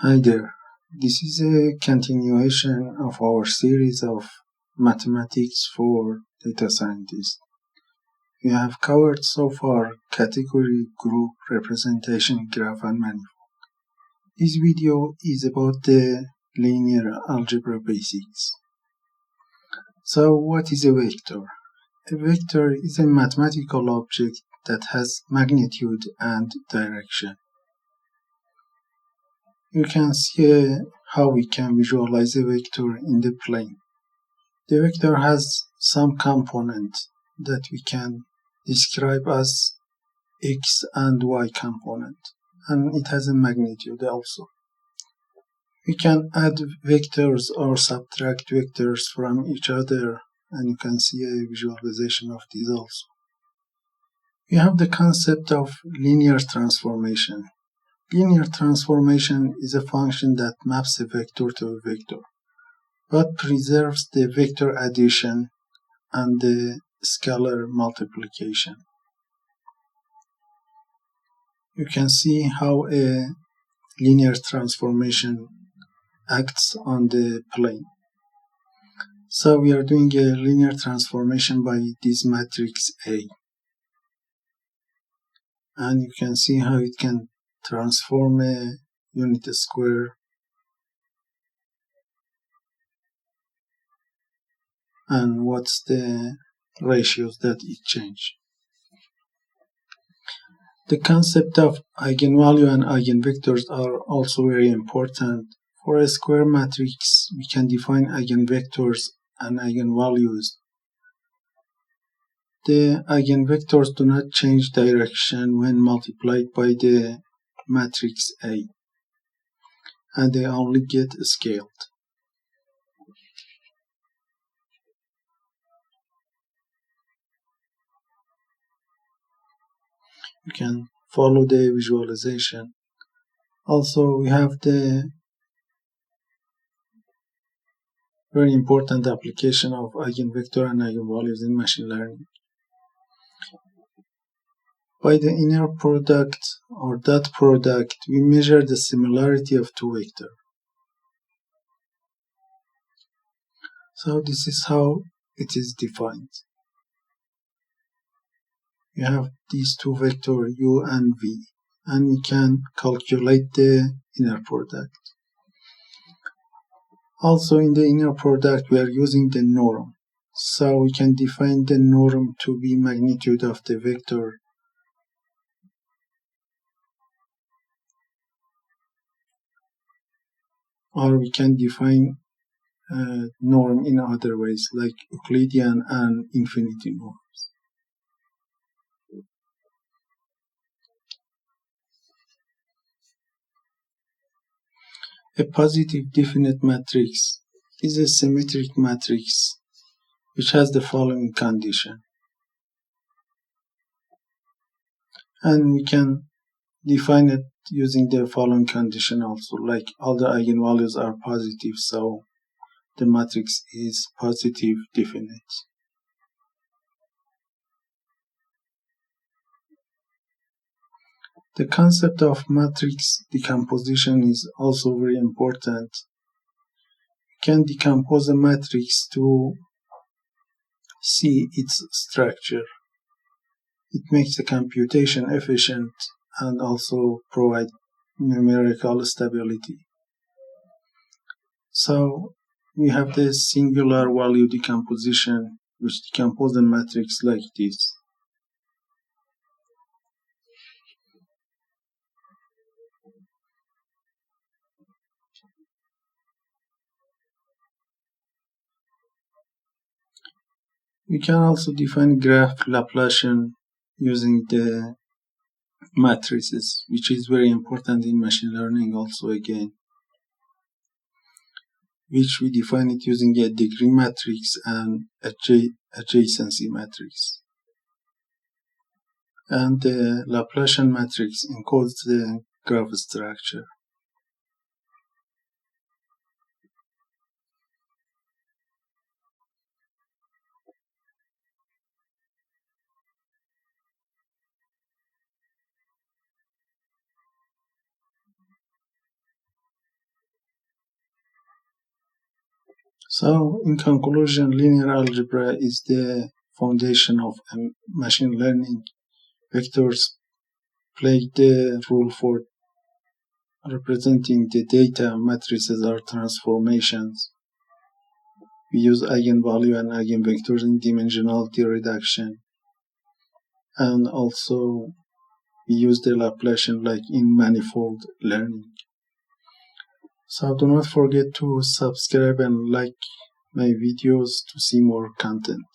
Hi there. This is a continuation of our series of mathematics for data scientists. We have covered so far category, group, representation, graph, and manifold. This video is about the linear algebra basics. So what is a vector? A vector is a mathematical object that has magnitude and direction. You can see how we can visualize a vector in the plane. The vector has some component that we can describe as x and y component, and it has a magnitude also. We can add vectors or subtract vectors from each other, and you can see a visualization of these also. We have the concept of linear transformation. Linear transformation is a function that maps a vector to a vector, but preserves the vector addition and the scalar multiplication. You can see how a linear transformation acts on the plane. So we are doing a linear transformation by this matrix A. And you can see how it can transform a unit square and what's the ratios that it change. The concept of eigenvalue and eigenvectors are also very important. For a square matrix, we can define eigenvectors and eigenvalues. The eigenvectors do not change direction when multiplied by the matrix A, and they only get scaled. You can follow the visualization. Also, we have the very important application of eigenvector and eigenvalues in machine learning. By the inner product or dot product, we measure the similarity of two vectors. So this is how it is defined. We have these two vectors u and v, and we can calculate the inner product. Also in the inner product we are using the norm, so we can define the norm to be magnitude of the vector, or we can define norm in other ways like Euclidean and infinity norms. A positive definite matrix is a symmetric matrix which has the following condition. And we can define it using the following condition also, like all the eigenvalues are positive, so the matrix is positive definite. The concept of matrix decomposition is also very important. We can decompose a matrix to see its structure. It makes the computation efficient and also provide numerical stability. So we have the singular value decomposition, which decomposes the matrix like this. We can also define graph Laplacian using the matrices, which is very important in machine learning also again, which we define it using a degree matrix and adjacency matrix. And the Laplacian matrix encodes the graph structure. So, in conclusion, linear algebra is the foundation of machine learning. Vectors play the role for representing the data, matrices or transformations. We use eigenvalue and eigenvectors in dimensionality reduction. And also, we use the Laplacian like in manifold learning. So do not forget to subscribe and like my videos to see more content.